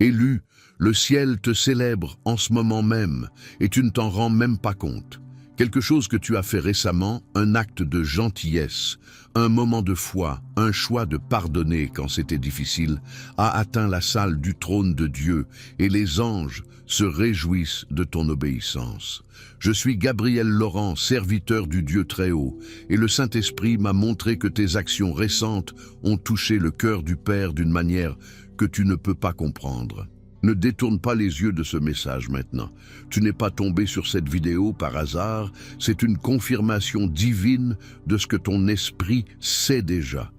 Élu, le ciel te célèbre en ce moment même et tu ne t'en rends même pas compte. Quelque chose que tu as fait récemment, un acte de gentillesse, un moment de foi, un choix de pardonner quand c'était difficile, a atteint la salle du trône de Dieu et les anges se réjouissent de ton obéissance. Je suis Gabriel Laurent, serviteur du Dieu Très-Haut, et le Saint-Esprit m'a montré que tes actions récentes ont touché le cœur du Père d'une manière que tu ne peux pas comprendre. Ne détourne pas les yeux de ce message maintenant. Tu n'es pas tombé sur cette vidéo par hasard, c'est une confirmation divine de ce que ton esprit sait déjà.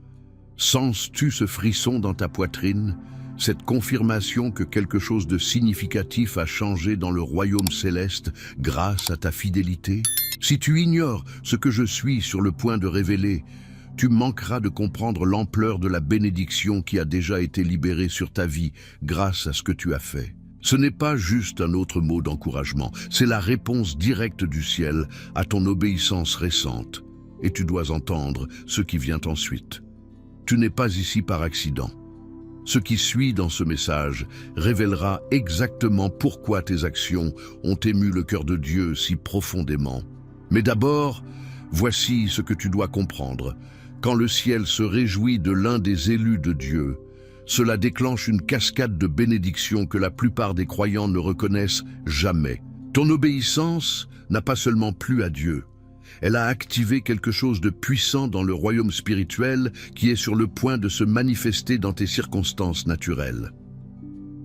Sens-tu ce frisson dans ta poitrine, cette confirmation que quelque chose de significatif a changé dans le royaume céleste grâce à ta fidélité? Si tu ignores ce que je suis sur le point de révéler, tu manqueras de comprendre l'ampleur de la bénédiction qui a déjà été libérée sur ta vie grâce à ce que tu as fait. Ce n'est pas juste un autre mot d'encouragement, c'est la réponse directe du ciel à ton obéissance récente. Et tu dois entendre ce qui vient ensuite. Tu n'es pas ici par accident. Ce qui suit dans ce message révélera exactement pourquoi tes actions ont ému le cœur de Dieu si profondément. Mais d'abord, voici ce que tu dois comprendre. Quand le ciel se réjouit de l'un des élus de Dieu, cela déclenche une cascade de bénédictions que la plupart des croyants ne reconnaissent jamais. Ton obéissance n'a pas seulement plu à Dieu, elle a activé quelque chose de puissant dans le royaume spirituel qui est sur le point de se manifester dans tes circonstances naturelles.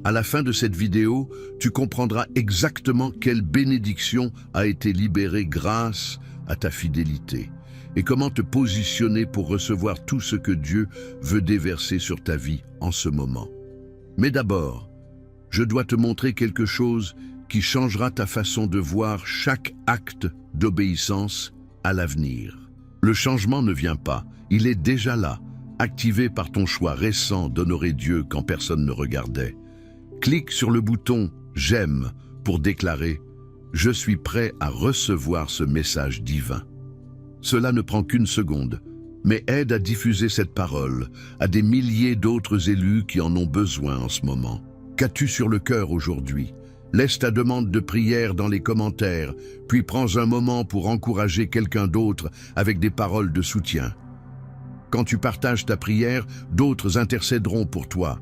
À la fin de cette vidéo, tu comprendras exactement quelle bénédiction a été libérée grâce à ta fidélité et comment te positionner pour recevoir tout ce que Dieu veut déverser sur ta vie en ce moment. Mais d'abord, je dois te montrer quelque chose qui changera ta façon de voir chaque acte d'obéissance à l'avenir. Le changement ne vient pas, il est déjà là, activé par ton choix récent d'honorer Dieu quand personne ne regardait. Clique sur le bouton « J'aime » pour déclarer « Je suis prêt à recevoir ce message divin ». Cela ne prend qu'une seconde, mais aide à diffuser cette parole à des milliers d'autres élus qui en ont besoin en ce moment. Qu'as-tu sur le cœur aujourd'hui? Laisse ta demande de prière dans les commentaires, puis prends un moment pour encourager quelqu'un d'autre avec des paroles de soutien. Quand tu partages ta prière, d'autres intercéderont pour toi.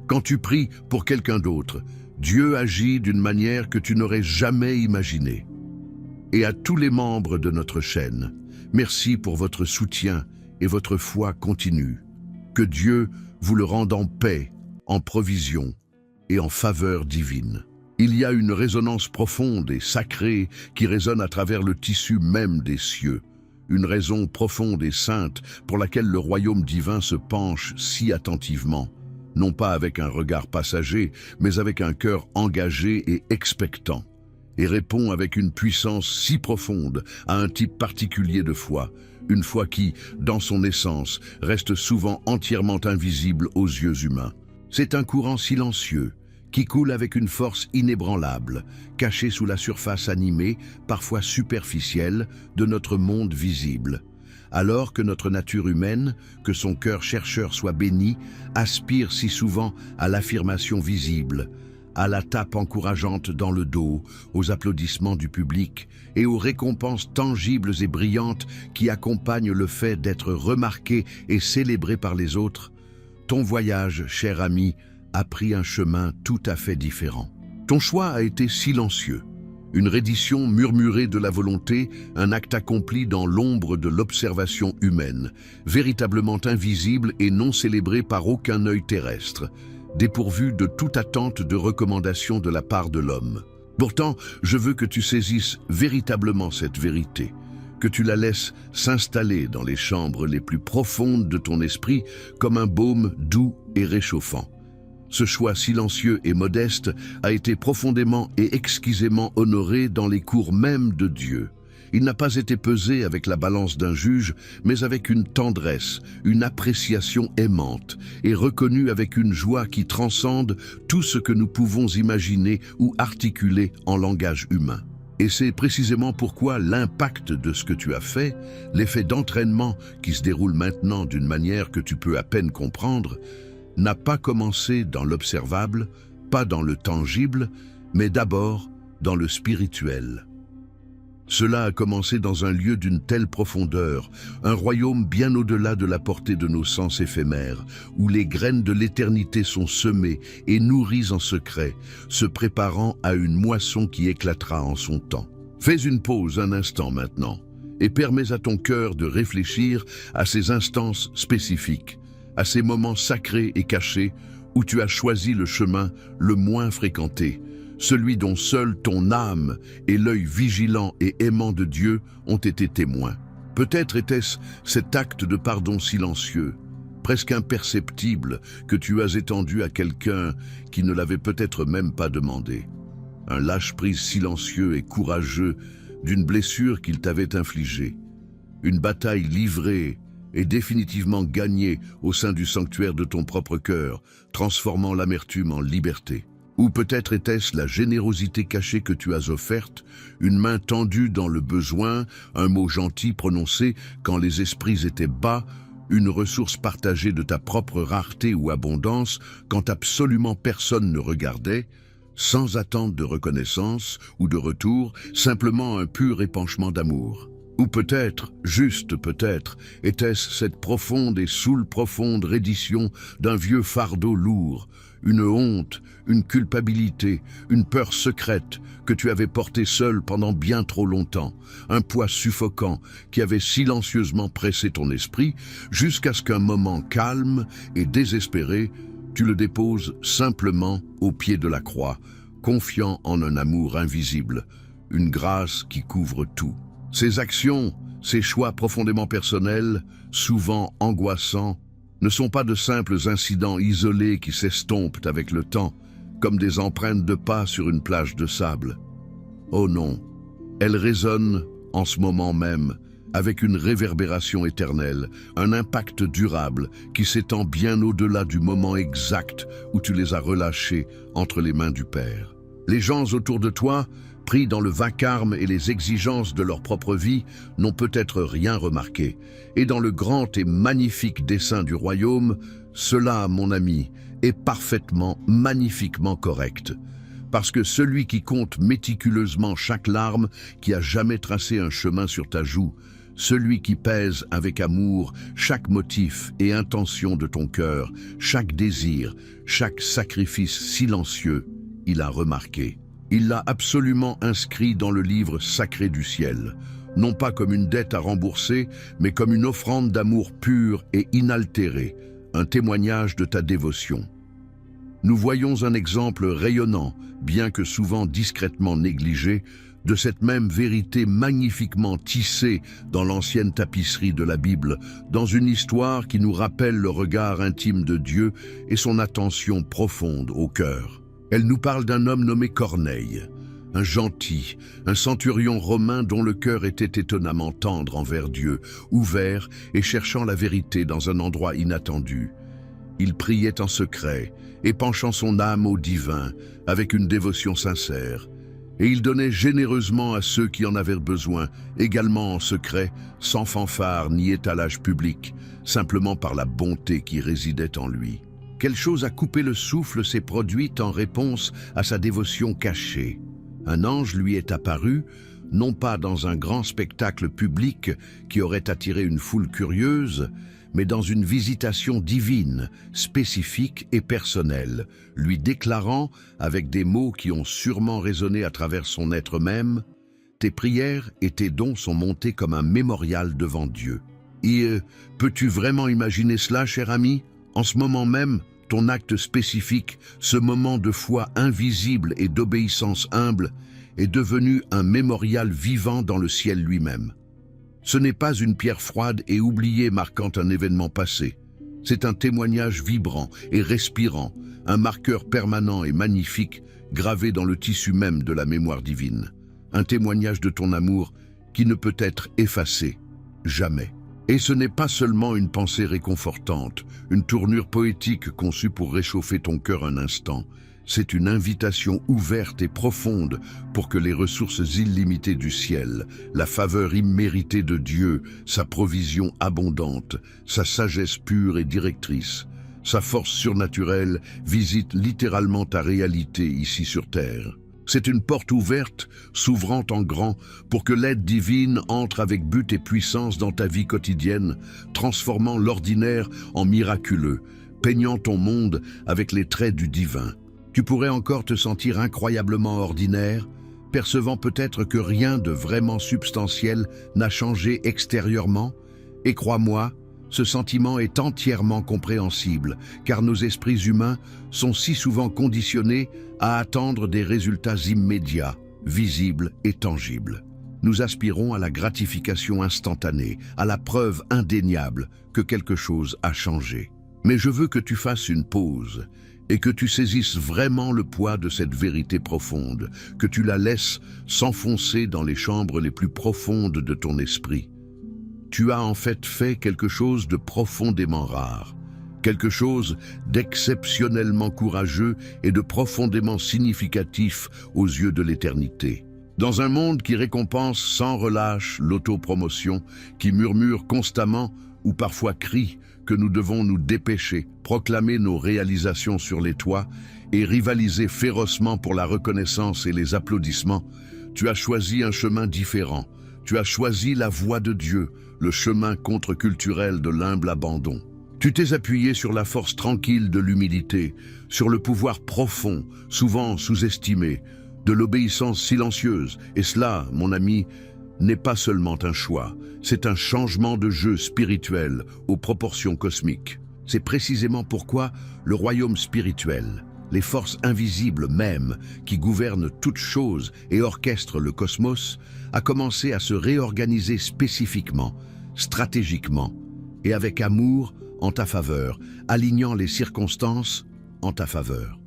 Quand tu pries pour quelqu'un d'autre, Dieu agit d'une manière que tu n'aurais jamais imaginée. Et à tous les membres de notre chaîne, merci pour votre soutien et votre foi continue. Que Dieu vous le rende en paix, en provision et en faveur divine. Il y a une résonance profonde et sacrée qui résonne à travers le tissu même des cieux. Une raison profonde et sainte pour laquelle le royaume divin se penche si attentivement. Non pas avec un regard passager, mais avec un cœur engagé et expectant. Et répond avec une puissance si profonde à un type particulier de foi, une foi qui, dans son essence, reste souvent entièrement invisible aux yeux humains. C'est un courant silencieux, qui coule avec une force inébranlable, cachée sous la surface animée, parfois superficielle, de notre monde visible. Alors que notre nature humaine, que son cœur chercheur soit béni, aspire si souvent à l'affirmation visible, à la tape encourageante dans le dos, aux applaudissements du public et aux récompenses tangibles et brillantes qui accompagnent le fait d'être remarqué et célébré par les autres, ton voyage, cher ami, a pris un chemin tout à fait différent. Ton choix a été silencieux, une reddition murmurée de la volonté, un acte accompli dans l'ombre de l'observation humaine, véritablement invisible et non célébré par aucun œil terrestre, dépourvu de toute attente de recommandation de la part de l'homme. Pourtant, je veux que tu saisisses véritablement cette vérité, que tu la laisses s'installer dans les chambres les plus profondes de ton esprit comme un baume doux et réchauffant. Ce choix silencieux et modeste a été profondément et exquisément honoré dans les cours mêmes de Dieu. Il n'a pas été pesé avec la balance d'un juge, mais avec une tendresse, une appréciation aimante, et reconnu avec une joie qui transcende tout ce que nous pouvons imaginer ou articuler en langage humain. Et c'est précisément pourquoi l'impact de ce que tu as fait, l'effet d'entraînement qui se déroule maintenant d'une manière que tu peux à peine comprendre, n'a pas commencé dans l'observable, pas dans le tangible, mais d'abord dans le spirituel. Cela a commencé dans un lieu d'une telle profondeur, un royaume bien au-delà de la portée de nos sens éphémères, où les graines de l'éternité sont semées et nourries en secret, se préparant à une moisson qui éclatera en son temps. Fais une pause un instant maintenant, et permets à ton cœur de réfléchir à ces instances spécifiques, à ces moments sacrés et cachés où tu as choisi le chemin le moins fréquenté, celui dont seul ton âme et l'œil vigilant et aimant de Dieu ont été témoins. Peut-être était-ce cet acte de pardon silencieux, presque imperceptible, que tu as étendu à quelqu'un qui ne l'avait peut-être même pas demandé. Un lâche-prise silencieux et courageux d'une blessure qu'il t'avait infligée. Une bataille livrée et définitivement gagnée au sein du sanctuaire de ton propre cœur, transformant l'amertume en liberté. Ou peut-être était-ce la générosité cachée que tu as offerte, une main tendue dans le besoin, un mot gentil prononcé quand les esprits étaient bas, une ressource partagée de ta propre rareté ou abondance quand absolument personne ne regardait, sans attente de reconnaissance ou de retour, simplement un pur épanchement d'amour. Ou peut-être, juste peut-être, était-ce cette profonde et soul-profonde reddition d'un vieux fardeau lourd, une honte, une culpabilité, une peur secrète que tu avais portée seule pendant bien trop longtemps, un poids suffocant qui avait silencieusement pressé ton esprit jusqu'à ce qu'un moment calme et désespéré, tu le déposes simplement au pied de la croix, confiant en un amour invisible, une grâce qui couvre tout. Ces actions, ces choix profondément personnels, souvent angoissants, ne sont pas de simples incidents isolés qui s'estompent avec le temps, comme des empreintes de pas sur une plage de sable. Oh non, elles résonnent en ce moment même, avec une réverbération éternelle, un impact durable qui s'étend bien au-delà du moment exact où tu les as relâchées entre les mains du Père. Les gens autour de toi, pris dans le vacarme et les exigences de leur propre vie, n'ont peut-être rien remarqué. Et dans le grand et magnifique dessein du royaume, cela, mon ami, est parfaitement, magnifiquement correct. Parce que celui qui compte méticuleusement chaque larme qui a jamais tracé un chemin sur ta joue, celui qui pèse avec amour chaque motif et intention de ton cœur, chaque désir, chaque sacrifice silencieux, il a remarqué. Il l'a absolument inscrit dans le livre sacré du ciel, non pas comme une dette à rembourser, mais comme une offrande d'amour pur et inaltéré, un témoignage de ta dévotion. Nous voyons un exemple rayonnant, bien que souvent discrètement négligé, de cette même vérité magnifiquement tissée dans l'ancienne tapisserie de la Bible, dans une histoire qui nous rappelle le regard intime de Dieu et son attention profonde au cœur. Elle nous parle d'un homme nommé Corneille, un gentil, un centurion romain dont le cœur était étonnamment tendre envers Dieu, ouvert et cherchant la vérité dans un endroit inattendu. Il priait en secret, épanchant son âme au divin, avec une dévotion sincère. Et il donnait généreusement à ceux qui en avaient besoin, également en secret, sans fanfare ni étalage public, simplement par la bonté qui résidait en lui. Quelque chose à couper le souffle s'est produite en réponse à sa dévotion cachée. Un ange lui est apparu, non pas dans un grand spectacle public qui aurait attiré une foule curieuse, mais dans une visitation divine, spécifique et personnelle, lui déclarant, avec des mots qui ont sûrement résonné à travers son être même, « Tes prières et tes dons sont montés comme un mémorial devant Dieu. » Et peux-tu vraiment imaginer cela, cher ami ? En ce moment même, ton acte spécifique, ce moment de foi invisible et d'obéissance humble, est devenu un mémorial vivant dans le ciel lui-même. Ce n'est pas une pierre froide et oubliée marquant un événement passé. C'est un témoignage vibrant et respirant, un marqueur permanent et magnifique gravé dans le tissu même de la mémoire divine. Un témoignage de ton amour qui ne peut être effacé, jamais. Et ce n'est pas seulement une pensée réconfortante, une tournure poétique conçue pour réchauffer ton cœur un instant. C'est une invitation ouverte et profonde pour que les ressources illimitées du ciel, la faveur imméritée de Dieu, sa provision abondante, sa sagesse pure et directrice, Sa force surnaturelle visite littéralement ta réalité ici sur Terre. C'est une porte ouverte, s'ouvrant en grand, pour que l'aide divine entre avec but et puissance dans ta vie quotidienne, transformant l'ordinaire en miraculeux, peignant ton monde avec les traits du divin. Tu pourrais encore te sentir incroyablement ordinaire, percevant peut-être que rien de vraiment substantiel n'a changé extérieurement, et crois-moi, ce sentiment est entièrement compréhensible, car nos esprits humains sont si souvent conditionnés à attendre des résultats immédiats, visibles et tangibles. Nous aspirons à la gratification instantanée, à la preuve indéniable que quelque chose a changé. Mais je veux que tu fasses une pause et que tu saisisses vraiment le poids de cette vérité profonde, que tu la laisses s'enfoncer dans les chambres les plus profondes de ton esprit. Tu as en fait quelque chose de profondément rare, quelque chose d'exceptionnellement courageux et de profondément significatif aux yeux de l'éternité. Dans un monde qui récompense sans relâche l'autopromotion, qui murmure constamment ou parfois crie que nous devons nous dépêcher, proclamer nos réalisations sur les toits et rivaliser férocement pour la reconnaissance et les applaudissements, tu as choisi un chemin différent. Tu as choisi la voie de Dieu, le chemin contre-culturel de l'humble abandon. Tu t'es appuyé sur la force tranquille de l'humilité, sur le pouvoir profond, souvent sous-estimé, de l'obéissance silencieuse. Et cela, mon ami, n'est pas seulement un choix, c'est un changement de jeu spirituel aux proportions cosmiques. C'est précisément pourquoi le royaume spirituel, les forces invisibles même qui gouvernent toutes choses et orchestrent le cosmos, a commencé à se réorganiser spécifiquement, stratégiquement et avec amour en ta faveur, alignant les circonstances en ta faveur.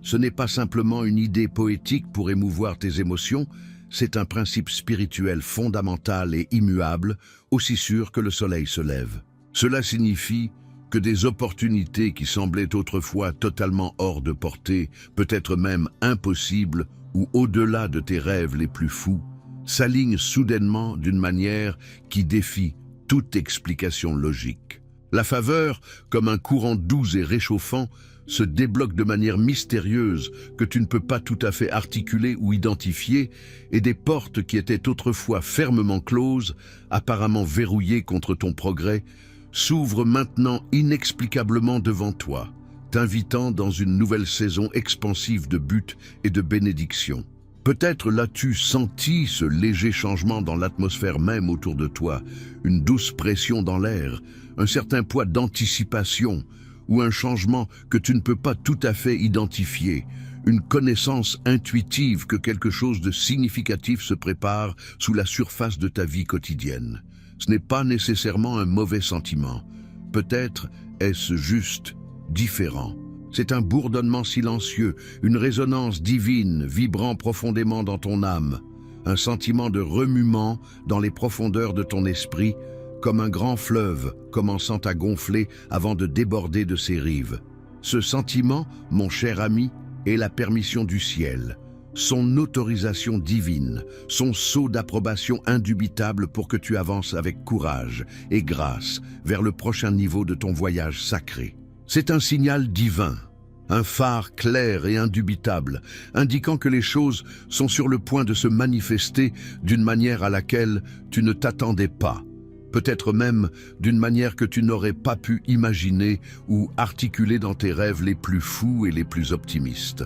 Ce n'est pas simplement une idée poétique pour émouvoir tes émotions, c'est un principe spirituel fondamental et immuable, aussi sûr que le soleil se lève. Cela signifie que des opportunités qui semblaient autrefois totalement hors de portée, peut-être même impossibles ou au-delà de tes rêves les plus fous, s'alignent soudainement d'une manière qui défie toute explication logique. La faveur, comme un courant doux et réchauffant, se débloque de manière mystérieuse que tu ne peux pas tout à fait articuler ou identifier, et des portes qui étaient autrefois fermement closes, apparemment verrouillées contre ton progrès, s'ouvrent maintenant inexplicablement devant toi, t'invitant dans une nouvelle saison expansive de buts et de bénédictions. Peut-être l'as-tu senti, ce léger changement dans l'atmosphère même autour de toi, une douce pression dans l'air, un certain poids d'anticipation, ou un changement que tu ne peux pas tout à fait identifier, une connaissance intuitive que quelque chose de significatif se prépare sous la surface de ta vie quotidienne. Ce n'est pas nécessairement un mauvais sentiment. Peut-être est-ce juste différent. C'est un bourdonnement silencieux, une résonance divine vibrant profondément dans ton âme, un sentiment de remuement dans les profondeurs de ton esprit, comme un grand fleuve commençant à gonfler avant de déborder de ses rives. Ce sentiment, mon cher ami, est la permission du ciel, son autorisation divine, son sceau d'approbation indubitable pour que tu avances avec courage et grâce vers le prochain niveau de ton voyage sacré. C'est un signal divin, un phare clair et indubitable, indiquant que les choses sont sur le point de se manifester d'une manière à laquelle tu ne t'attendais pas, peut-être même d'une manière que tu n'aurais pas pu imaginer ou articuler dans tes rêves les plus fous et les plus optimistes.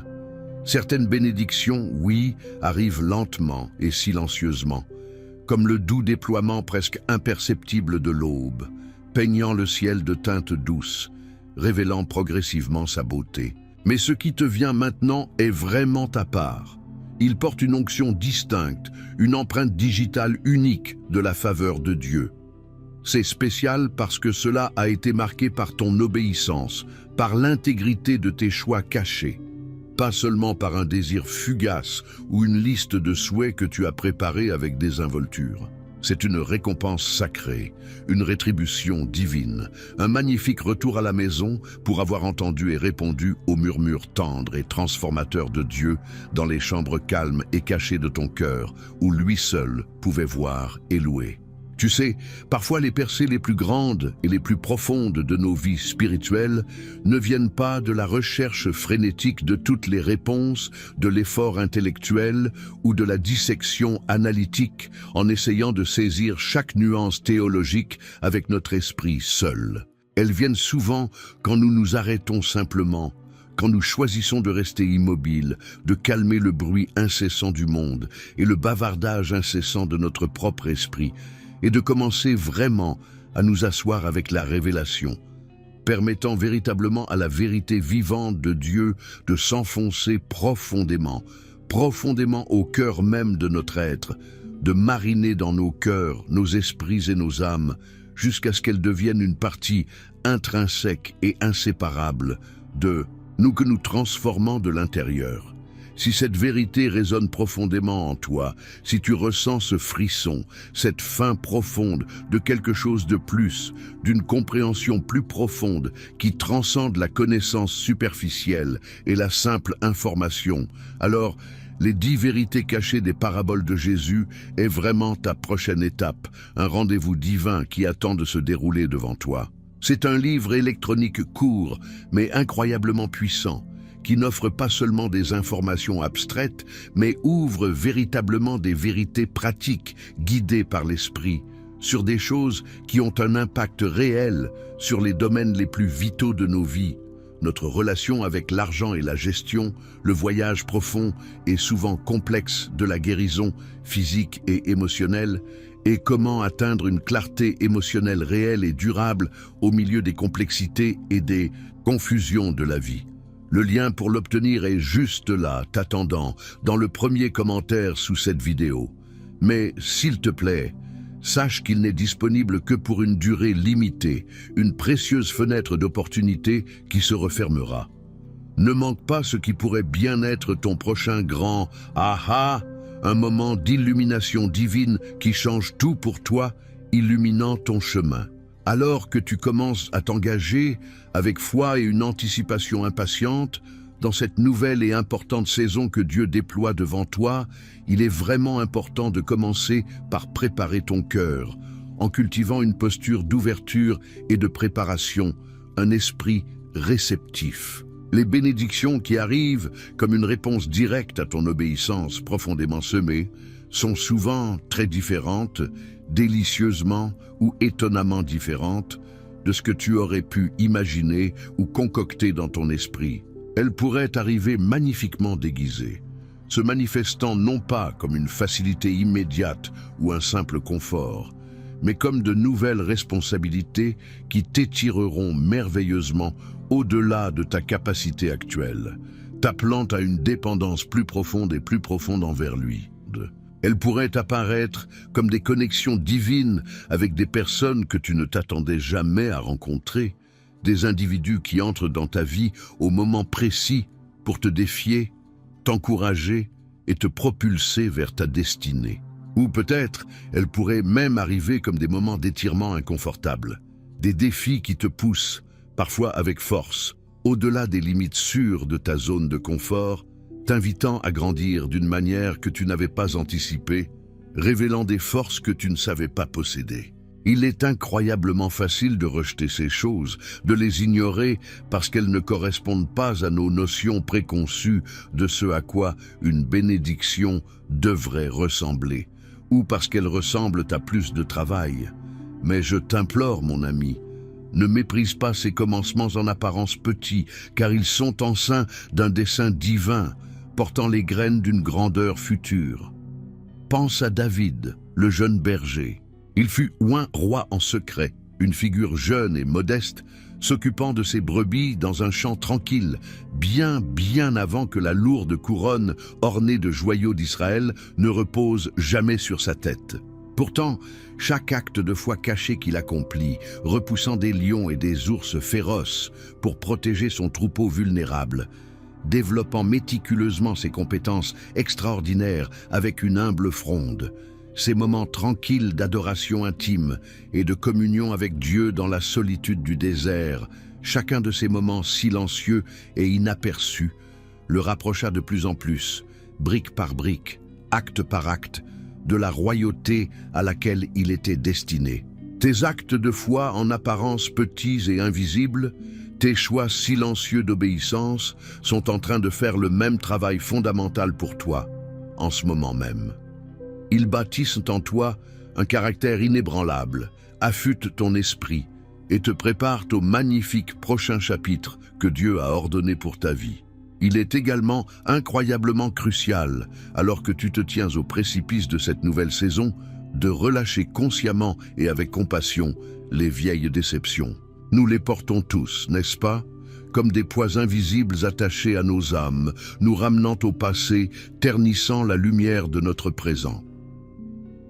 Certaines bénédictions, oui, arrivent lentement et silencieusement, comme le doux déploiement presque imperceptible de l'aube, peignant le ciel de teintes douces, révélant progressivement sa beauté. Mais ce qui te vient maintenant est vraiment ta part. Il porte une onction distincte, une empreinte digitale unique de la faveur de Dieu. C'est spécial parce que cela a été marqué par ton obéissance, par l'intégrité de tes choix cachés, pas seulement par un désir fugace ou une liste de souhaits que tu as préparés avec désinvolture. C'est une récompense sacrée, une rétribution divine, un magnifique retour à la maison pour avoir entendu et répondu aux murmures tendres et transformateurs de Dieu dans les chambres calmes et cachées de ton cœur, où lui seul pouvait voir et louer. Tu sais, parfois les percées les plus grandes et les plus profondes de nos vies spirituelles ne viennent pas de la recherche frénétique de toutes les réponses, de l'effort intellectuel ou de la dissection analytique en essayant de saisir chaque nuance théologique avec notre esprit seul. Elles viennent souvent quand nous nous arrêtons simplement, quand nous choisissons de rester immobiles, de calmer le bruit incessant du monde et le bavardage incessant de notre propre esprit, et de commencer vraiment à nous asseoir avec la révélation, permettant véritablement à la vérité vivante de Dieu de s'enfoncer profondément au cœur même de notre être, de mariner dans nos cœurs, nos esprits et nos âmes, jusqu'à ce qu'elle devienne une partie intrinsèque et inséparable de nous que nous transformons de l'intérieur. Si cette vérité résonne profondément en toi, si tu ressens ce frisson, cette faim profonde de quelque chose de plus, d'une compréhension plus profonde qui transcende la connaissance superficielle et la simple information, alors les 10 vérités cachées des paraboles de Jésus est vraiment ta prochaine étape, un rendez-vous divin qui attend de se dérouler devant toi. C'est un livre électronique court, mais incroyablement puissant, qui n'offre pas seulement des informations abstraites, mais ouvre véritablement des vérités pratiques, guidées par l'esprit, sur des choses qui ont un impact réel sur les domaines les plus vitaux de nos vies. Notre relation avec l'argent et la gestion, le voyage profond et souvent complexe de la guérison physique et émotionnelle, et comment atteindre une clarté émotionnelle réelle et durable au milieu des complexités et des confusions de la vie. Le lien pour l'obtenir est juste là, t'attendant, dans le premier commentaire sous cette vidéo. Mais, s'il te plaît, sache qu'il n'est disponible que pour une durée limitée, une précieuse fenêtre d'opportunité qui se refermera. Ne manque pas ce qui pourrait bien être ton prochain grand « aha », un moment d'illumination divine qui change tout pour toi, illuminant ton chemin. Alors que tu commences à t'engager, avec foi et une anticipation impatiente, dans cette nouvelle et importante saison que Dieu déploie devant toi, il est vraiment important de commencer par préparer ton cœur, en cultivant une posture d'ouverture et de préparation, un esprit réceptif. Les bénédictions qui arrivent, comme une réponse directe à ton obéissance profondément semée, sont souvent très différentes, délicieusement ou étonnamment différentes de ce que tu aurais pu imaginer ou concocter dans ton esprit. Elles pourraient arriver magnifiquement déguisées, se manifestant non pas comme une facilité immédiate ou un simple confort, mais comme de nouvelles responsabilités qui t'étireront merveilleusement au-delà de ta capacité actuelle, t'appelant à une dépendance plus profonde et plus profonde envers lui. Elles pourraient apparaître comme des connexions divines avec des personnes que tu ne t'attendais jamais à rencontrer, des individus qui entrent dans ta vie au moment précis pour te défier, t'encourager et te propulser vers ta destinée. Ou peut-être, elles pourraient même arriver comme des moments d'étirement inconfortables, des défis qui te poussent, parfois avec force, au-delà des limites sûres de ta zone de confort, t'invitant à grandir d'une manière que tu n'avais pas anticipée, révélant des forces que tu ne savais pas posséder. Il est incroyablement facile de rejeter ces choses, de les ignorer parce qu'elles ne correspondent pas à nos notions préconçues de ce à quoi une bénédiction devrait ressembler, ou parce qu'elles ressemblent à plus de travail. Mais je t'implore, mon ami, ne méprise pas ces commencements en apparence petits, car ils sont enceints d'un dessein divin, portant les graines d'une grandeur future. Pense à David, le jeune berger. Il fut oint roi en secret, une figure jeune et modeste, s'occupant de ses brebis dans un champ tranquille, bien avant que la lourde couronne ornée de joyaux d'Israël ne repose jamais sur sa tête. Pourtant, chaque acte de foi caché qu'il accomplit, repoussant des lions et des ours féroces pour protéger son troupeau vulnérable, développant méticuleusement ses compétences extraordinaires avec une humble fronde, ces moments tranquilles d'adoration intime et de communion avec Dieu dans la solitude du désert, chacun de ces moments silencieux et inaperçus, le rapprocha de plus en plus, brique par brique, acte par acte, de la royauté à laquelle il était destiné. Tes actes de foi en apparence petits et invisibles, tes choix silencieux d'obéissance sont en train de faire le même travail fondamental pour toi, en ce moment même. Ils bâtissent en toi un caractère inébranlable, affûtent ton esprit et te préparent au magnifique prochain chapitre que Dieu a ordonné pour ta vie. Il est également incroyablement crucial, alors que tu te tiens au précipice de cette nouvelle saison, de relâcher consciemment et avec compassion les vieilles déceptions. Nous les portons tous, n'est-ce pas? Comme des poids invisibles attachés à nos âmes, nous ramenant au passé, ternissant la lumière de notre présent.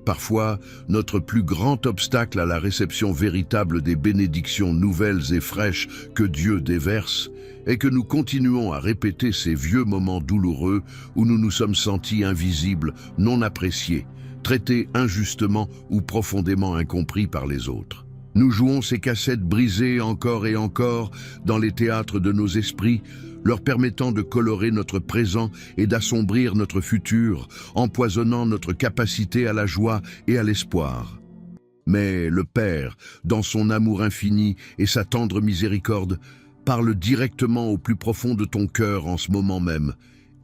Parfois, notre plus grand obstacle à la réception véritable des bénédictions nouvelles et fraîches que Dieu déverse est que nous continuons à répéter ces vieux moments douloureux où nous nous sommes sentis invisibles, non appréciés, traités injustement ou profondément incompris par les autres. Nous jouons ces cassettes brisées encore et encore dans les théâtres de nos esprits, leur permettant de colorer notre présent et d'assombrir notre futur, empoisonnant notre capacité à la joie et à l'espoir. Mais le Père, dans son amour infini et sa tendre miséricorde, parle directement au plus profond de ton cœur en ce moment même,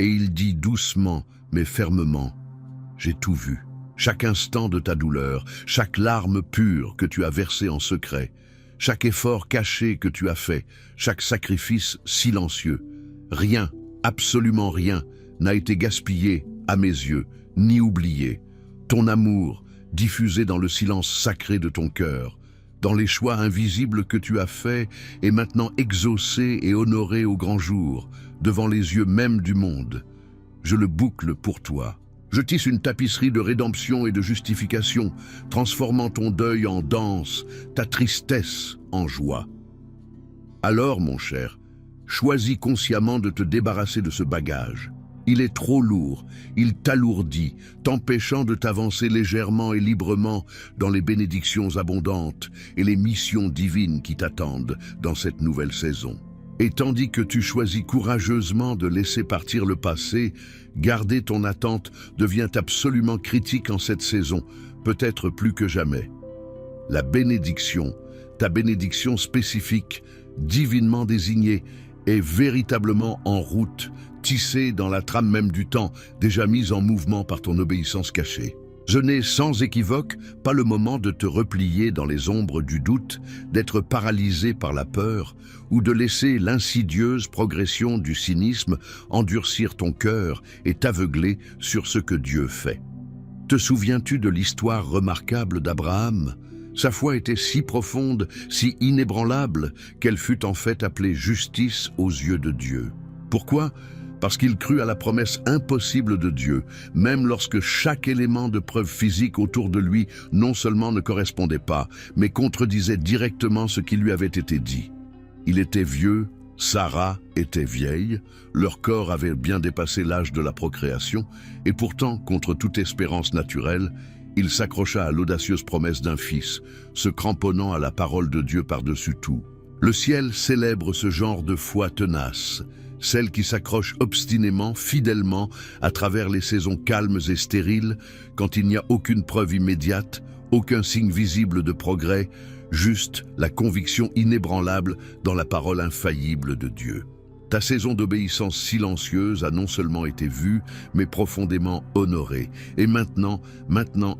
et il dit doucement mais fermement: « J'ai tout vu. Chaque instant de ta douleur, chaque larme pure que tu as versée en secret, chaque effort caché que tu as fait, chaque sacrifice silencieux. Rien, absolument rien, n'a été gaspillé à mes yeux, ni oublié. Ton amour, diffusé dans le silence sacré de ton cœur, dans les choix invisibles que tu as faits, est maintenant exaucé et honoré au grand jour, devant les yeux même du monde. Je le boucle pour toi. Je tisse une tapisserie de rédemption et de justification, transformant ton deuil en danse, ta tristesse en joie. Alors, mon cher, choisis consciemment de te débarrasser de ce bagage. Il est trop lourd, il t'alourdit, t'empêchant de t'avancer légèrement et librement dans les bénédictions abondantes et les missions divines qui t'attendent dans cette nouvelle saison. Et tandis que tu choisis courageusement de laisser partir le passé, garder ton attente devient absolument critique en cette saison, peut-être plus que jamais. La bénédiction, ta bénédiction spécifique, divinement désignée, est véritablement en route, tissée dans la trame même du temps, déjà mise en mouvement par ton obéissance cachée. Ce n'est sans équivoque pas le moment de te replier dans les ombres du doute, d'être paralysé par la peur ou de laisser l'insidieuse progression du cynisme endurcir ton cœur et t'aveugler sur ce que Dieu fait. Te souviens-tu de l'histoire remarquable d'Abraham? Sa foi était si profonde, si inébranlable, qu'elle fut en fait appelée justice aux yeux de Dieu. Pourquoi ? Parce qu'il crut à la promesse impossible de Dieu, même lorsque chaque élément de preuve physique autour de lui non seulement ne correspondait pas, mais contredisait directement ce qui lui avait été dit. Il était vieux, Sarah était vieille, leur corps avait bien dépassé l'âge de la procréation, et pourtant, contre toute espérance naturelle, il s'accrocha à l'audacieuse promesse d'un fils, se cramponnant à la parole de Dieu par-dessus tout. Le ciel célèbre ce genre de foi tenace, celle qui s'accroche obstinément, fidèlement, à travers les saisons calmes et stériles, quand il n'y a aucune preuve immédiate, aucun signe visible de progrès, juste la conviction inébranlable dans la parole infaillible de Dieu. Ta saison d'obéissance silencieuse a non seulement été vue, mais profondément honorée. Et maintenant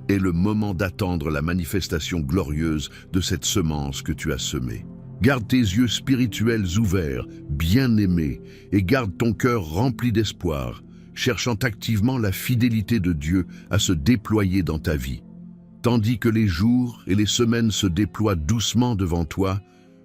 est le moment d'attendre la manifestation glorieuse de cette semence que tu as semée. Garde tes yeux spirituels ouverts, bien-aimés, et garde ton cœur rempli d'espoir, cherchant activement la fidélité de Dieu à se déployer dans ta vie. Tandis que les jours et les semaines se déploient doucement devant toi,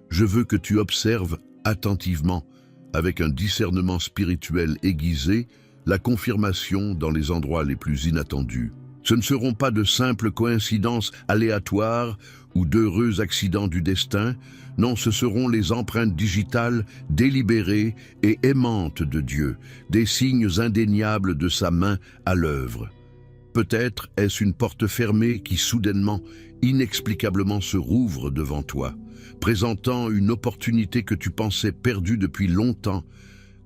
je veux que tu observes attentivement, avec un discernement spirituel aiguisé, la confirmation dans les endroits les plus inattendus. Ce ne seront pas de simples coïncidences aléatoires ou d'heureux accidents du destin, non, ce seront les empreintes digitales délibérées et aimantes de Dieu, des signes indéniables de sa main à l'œuvre. Peut-être est-ce une porte fermée qui soudainement, inexplicablement se rouvre devant toi, présentant une opportunité que tu pensais perdue depuis longtemps,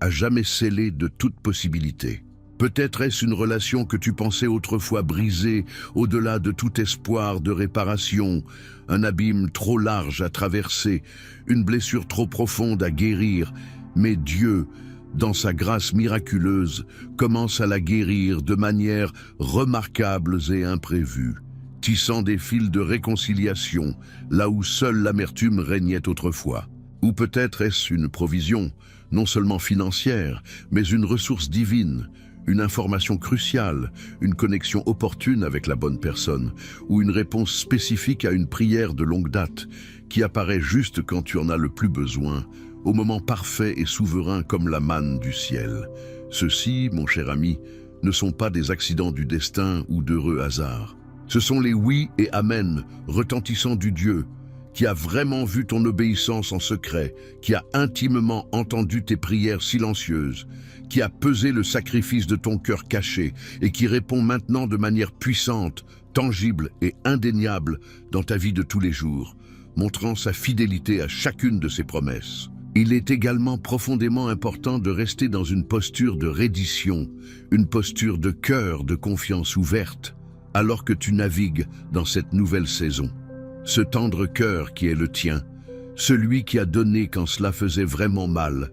à jamais scellée de toute possibilité. Peut-être est-ce une relation que tu pensais autrefois brisée, au-delà de tout espoir de réparation, un abîme trop large à traverser, une blessure trop profonde à guérir, mais Dieu, dans sa grâce miraculeuse, commence à la guérir de manières remarquables et imprévues, tissant des fils de réconciliation, là où seule l'amertume régnait autrefois. Ou peut-être est-ce une provision, non seulement financière, mais une ressource divine, une information cruciale, une connexion opportune avec la bonne personne, ou une réponse spécifique à une prière de longue date, qui apparaît juste quand tu en as le plus besoin, au moment parfait et souverain comme la manne du ciel. Ceux-ci, mon cher ami, ne sont pas des accidents du destin ou d'heureux hasards. Ce sont les oui et amen retentissants du Dieu, qui a vraiment vu ton obéissance en secret, qui a intimement entendu tes prières silencieuses, qui a pesé le sacrifice de ton cœur caché et qui répond maintenant de manière puissante, tangible et indéniable dans ta vie de tous les jours, montrant sa fidélité à chacune de ses promesses. Il est également profondément important de rester dans une posture de reddition, une posture de cœur de confiance ouverte, alors que tu navigues dans cette nouvelle saison. Ce tendre cœur qui est le tien, celui qui a donné quand cela faisait vraiment mal,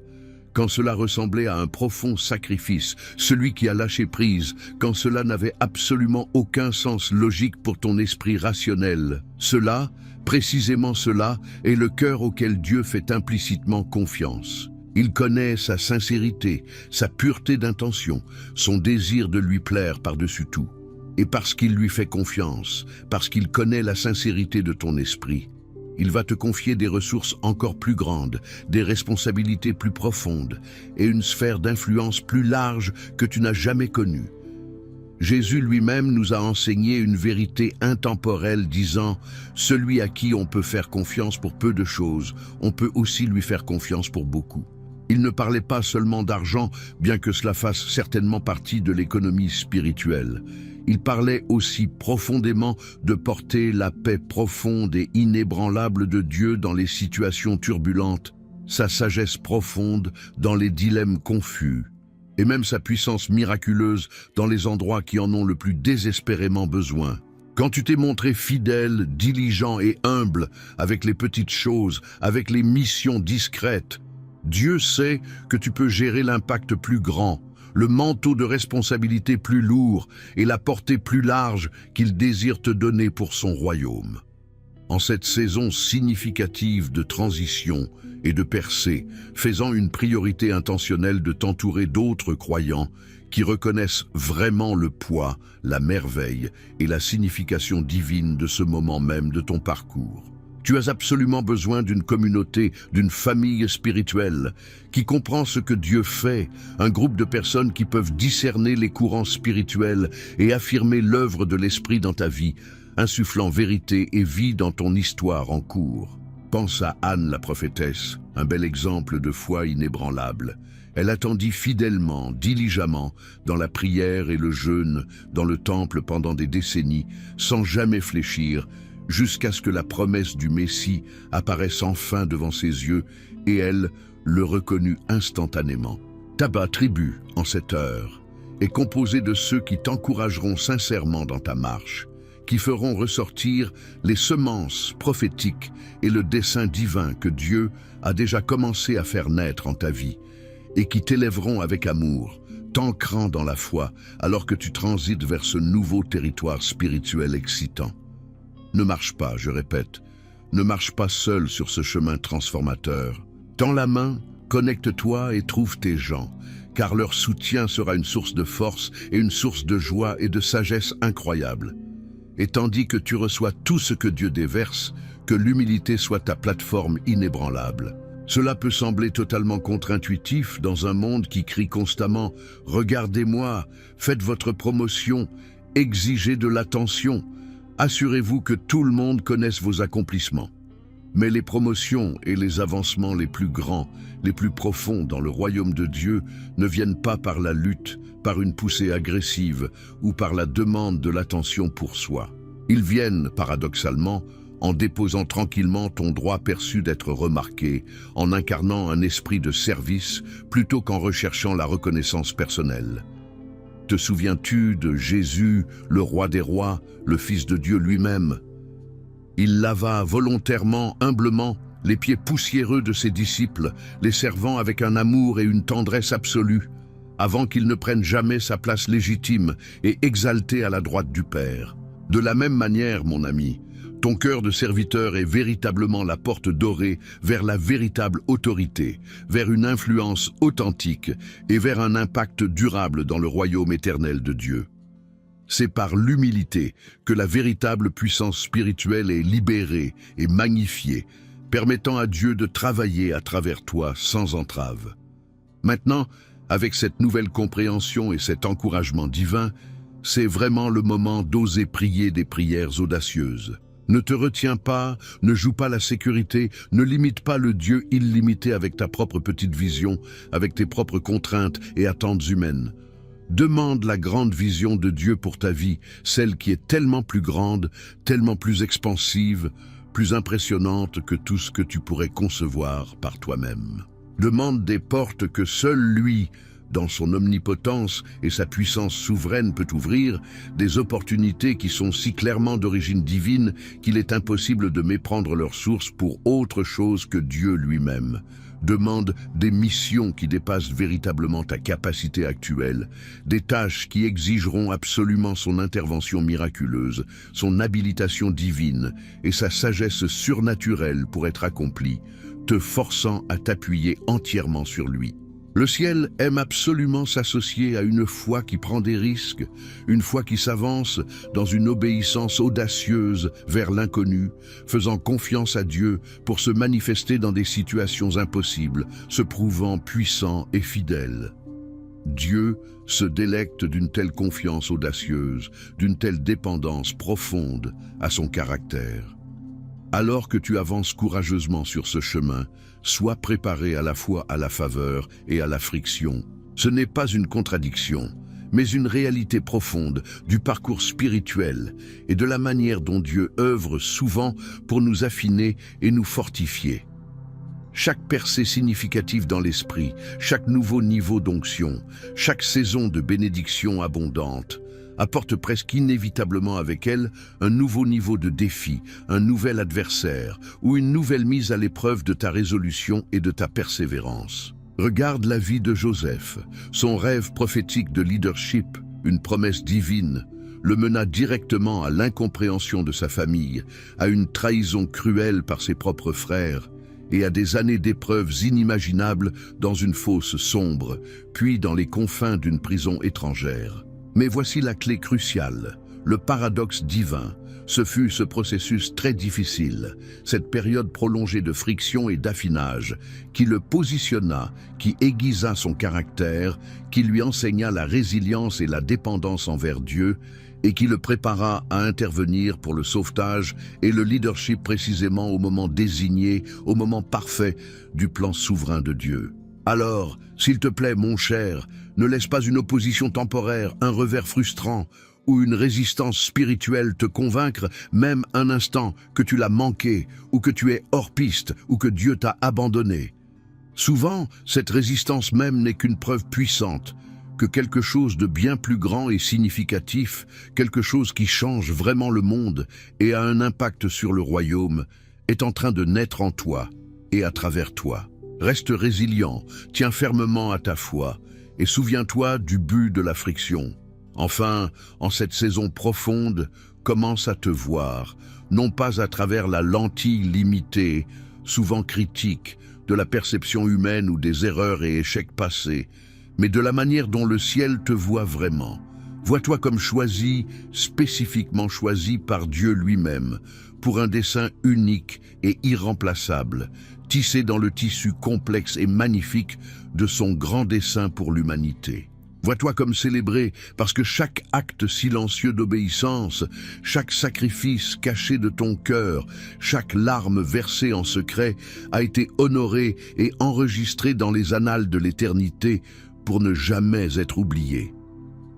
quand cela ressemblait à un profond sacrifice, celui qui a lâché prise, quand cela n'avait absolument aucun sens logique pour ton esprit rationnel. Cela, précisément cela, est le cœur auquel Dieu fait implicitement confiance. Il connaît sa sincérité, sa pureté d'intention, son désir de lui plaire par-dessus tout. Et parce qu'il lui fait confiance, parce qu'il connaît la sincérité de ton esprit, il va te confier des ressources encore plus grandes, des responsabilités plus profondes et une sphère d'influence plus large que tu n'as jamais connue. Jésus lui-même nous a enseigné une vérité intemporelle disant « Celui à qui on peut faire confiance pour peu de choses, on peut aussi lui faire confiance pour beaucoup ». Il ne parlait pas seulement d'argent, bien que cela fasse certainement partie de l'économie spirituelle. Il parlait aussi profondément de porter la paix profonde et inébranlable de Dieu dans les situations turbulentes, sa sagesse profonde dans les dilemmes confus, et même sa puissance miraculeuse dans les endroits qui en ont le plus désespérément besoin. Quand tu t'es montré fidèle, diligent et humble avec les petites choses, avec les missions discrètes, Dieu sait que tu peux gérer l'impact plus grand, le manteau de responsabilité plus lourd et la portée plus large qu'il désire te donner pour son royaume. En cette saison significative de transition et de percée, faisant une priorité intentionnelle de t'entourer d'autres croyants qui reconnaissent vraiment le poids, la merveille et la signification divine de ce moment même de ton parcours. Tu as absolument besoin d'une communauté, d'une famille spirituelle qui comprend ce que Dieu fait, un groupe de personnes qui peuvent discerner les courants spirituels et affirmer l'œuvre de l'Esprit dans ta vie, insufflant vérité et vie dans ton histoire en cours. Pense à Anne la prophétesse, un bel exemple de foi inébranlable. Elle attendit fidèlement, diligemment, dans la prière et le jeûne, dans le temple pendant des décennies, sans jamais fléchir, jusqu'à ce que la promesse du Messie apparaisse enfin devant ses yeux, et elle le reconnut instantanément. Ta tribu, en cette heure, est composée de ceux qui t'encourageront sincèrement dans ta marche, qui feront ressortir les semences prophétiques et le dessein divin que Dieu a déjà commencé à faire naître en ta vie, et qui t'élèveront avec amour, t'ancrant dans la foi, alors que tu transites vers ce nouveau territoire spirituel excitant. Ne marche pas, je répète, ne marche pas seul sur ce chemin transformateur. Tends la main, connecte-toi et trouve tes gens, car leur soutien sera une source de force et une source de joie et de sagesse incroyable. Et tandis que tu reçois tout ce que Dieu déverse, que l'humilité soit ta plateforme inébranlable. Cela peut sembler totalement contre-intuitif dans un monde qui crie constamment « Regardez-moi, faites votre promotion, exigez de l'attention ». Assurez-vous que tout le monde connaisse vos accomplissements. Mais les promotions et les avancements les plus grands, les plus profonds dans le royaume de Dieu ne viennent pas par la lutte, par une poussée agressive ou par la demande de l'attention pour soi. Ils viennent, paradoxalement, en déposant tranquillement ton droit perçu d'être remarqué, en incarnant un esprit de service plutôt qu'en recherchant la reconnaissance personnelle. Te souviens-tu de Jésus, le roi des rois, le Fils de Dieu lui-même? Il lava volontairement, humblement, les pieds poussiéreux de ses disciples, les servant avec un amour et une tendresse absolue, avant qu'il ne prenne jamais sa place légitime et exaltée à la droite du Père. De la même manière, mon ami, ton cœur de serviteur est véritablement la porte dorée vers la véritable autorité, vers une influence authentique et vers un impact durable dans le royaume éternel de Dieu. C'est par l'humilité que la véritable puissance spirituelle est libérée et magnifiée, permettant à Dieu de travailler à travers toi sans entrave. Maintenant, avec cette nouvelle compréhension et cet encouragement divin, c'est vraiment le moment d'oser prier des prières audacieuses. Ne te retiens pas, ne joue pas la sécurité, ne limite pas le Dieu illimité avec ta propre petite vision, avec tes propres contraintes et attentes humaines. Demande la grande vision de Dieu pour ta vie, celle qui est tellement plus grande, tellement plus expansive, plus impressionnante que tout ce que tu pourrais concevoir par toi-même. Demande des portes que seul lui, dans son omnipotence et sa puissance souveraine, peut ouvrir, des opportunités qui sont si clairement d'origine divine qu'il est impossible de méprendre leur source pour autre chose que Dieu lui-même. Demande des missions qui dépassent véritablement ta capacité actuelle, des tâches qui exigeront absolument son intervention miraculeuse, son habilitation divine et sa sagesse surnaturelle pour être accomplies, te forçant à t'appuyer entièrement sur lui. Le ciel aime absolument s'associer à une foi qui prend des risques, une foi qui s'avance dans une obéissance audacieuse vers l'inconnu, faisant confiance à Dieu pour se manifester dans des situations impossibles, se prouvant puissant et fidèle. Dieu se délecte d'une telle confiance audacieuse, d'une telle dépendance profonde à son caractère. Alors que tu avances courageusement sur ce chemin, sois préparé à la fois à la faveur et à la friction. Ce n'est pas une contradiction, mais une réalité profonde du parcours spirituel et de la manière dont Dieu œuvre souvent pour nous affiner et nous fortifier. Chaque percée significative dans l'esprit, chaque nouveau niveau d'onction, chaque saison de bénédiction abondante, apporte presque inévitablement avec elle un nouveau niveau de défi, un nouvel adversaire ou une nouvelle mise à l'épreuve de ta résolution et de ta persévérance. Regarde la vie de Joseph. Son rêve prophétique de leadership, une promesse divine, le mena directement à l'incompréhension de sa famille, à une trahison cruelle par ses propres frères et à des années d'épreuves inimaginables dans une fosse sombre, puis dans les confins d'une prison étrangère. Mais voici la clé cruciale, le paradoxe divin. Ce fut ce processus très difficile, cette période prolongée de friction et d'affinage, qui le positionna, qui aiguisa son caractère, qui lui enseigna la résilience et la dépendance envers Dieu, et qui le prépara à intervenir pour le sauvetage et le leadership précisément au moment désigné, au moment parfait du plan souverain de Dieu. Alors, s'il te plaît, mon cher, ne laisse pas une opposition temporaire, un revers frustrant ou une résistance spirituelle te convaincre, même un instant, que tu l'as manqué ou que tu es hors piste ou que Dieu t'a abandonné. Souvent, cette résistance même n'est qu'une preuve puissante que quelque chose de bien plus grand et significatif, quelque chose qui change vraiment le monde et a un impact sur le royaume, est en train de naître en toi et à travers toi. Reste résilient, tiens fermement à ta foi et souviens-toi du but de la friction. Enfin, en cette saison profonde, commence à te voir, non pas à travers la lentille limitée, souvent critique, de la perception humaine ou des erreurs et échecs passés, mais de la manière dont le ciel te voit vraiment. Vois-toi comme choisi, spécifiquement choisi par Dieu lui-même, pour un dessein unique et irremplaçable, tissé dans le tissu complexe et magnifique de son grand dessein pour l'humanité. Vois-toi comme célébré parce que chaque acte silencieux d'obéissance, chaque sacrifice caché de ton cœur, chaque larme versée en secret a été honoré et enregistré dans les annales de l'éternité pour ne jamais être oublié.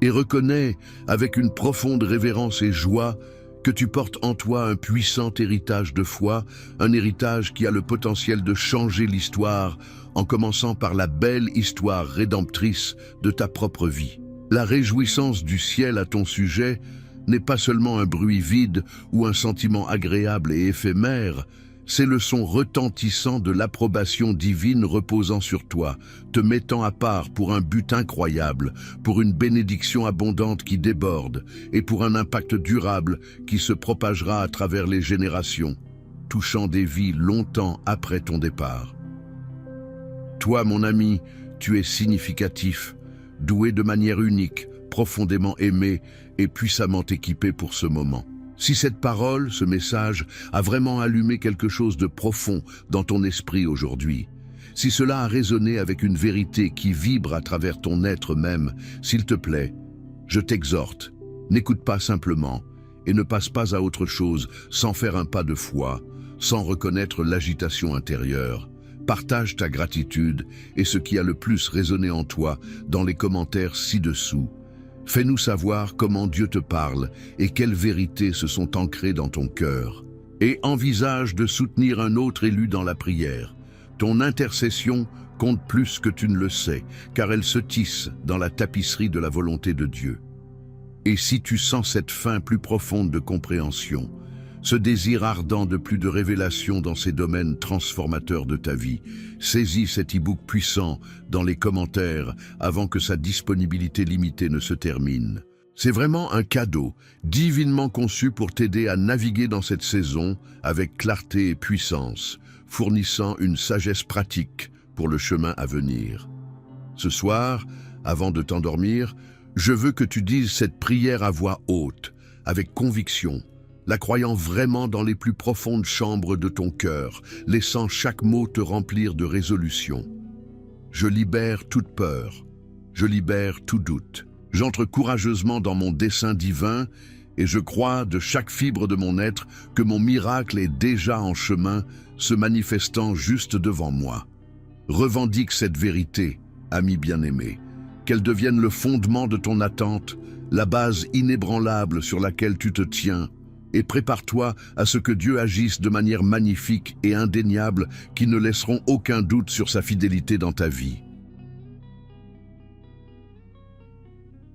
Et reconnais avec une profonde révérence et joie que tu portes en toi un puissant héritage de foi, un héritage qui a le potentiel de changer l'histoire en commençant par la belle histoire rédemptrice de ta propre vie. La réjouissance du ciel à ton sujet n'est pas seulement un bruit vide ou un sentiment agréable et éphémère, c'est le son retentissant de l'approbation divine reposant sur toi, te mettant à part pour un but incroyable, pour une bénédiction abondante qui déborde et pour un impact durable qui se propagera à travers les générations, touchant des vies longtemps après ton départ. Toi, mon ami, tu es significatif, doué de manière unique, profondément aimé et puissamment équipé pour ce moment. Si cette parole, ce message, a vraiment allumé quelque chose de profond dans ton esprit aujourd'hui, si cela a résonné avec une vérité qui vibre à travers ton être même, s'il te plaît, je t'exhorte, n'écoute pas simplement et ne passe pas à autre chose sans faire un pas de foi, sans reconnaître l'agitation intérieure. Partage ta gratitude et ce qui a le plus résonné en toi dans les commentaires ci-dessous. Fais-nous savoir comment Dieu te parle et quelles vérités se sont ancrées dans ton cœur. Et envisage de soutenir un autre élu dans la prière. Ton intercession compte plus que tu ne le sais, car elle se tisse dans la tapisserie de la volonté de Dieu. Et si tu sens cette faim plus profonde de compréhension, ce désir ardent de plus de révélation dans ces domaines transformateurs de ta vie, saisis cet e-book puissant dans les commentaires avant que sa disponibilité limitée ne se termine. C'est vraiment un cadeau, divinement conçu pour t'aider à naviguer dans cette saison avec clarté et puissance, fournissant une sagesse pratique pour le chemin à venir. Ce soir, avant de t'endormir, je veux que tu dises cette prière à voix haute, avec conviction, la croyant vraiment dans les plus profondes chambres de ton cœur, laissant chaque mot te remplir de résolution. Je libère toute peur, je libère tout doute. J'entre courageusement dans mon dessein divin et je crois de chaque fibre de mon être que mon miracle est déjà en chemin, se manifestant juste devant moi. Revendique cette vérité, ami bien-aimé, qu'elle devienne le fondement de ton attente, la base inébranlable sur laquelle tu te tiens, et prépare-toi à ce que Dieu agisse de manière magnifique et indéniable qui ne laisseront aucun doute sur sa fidélité dans ta vie.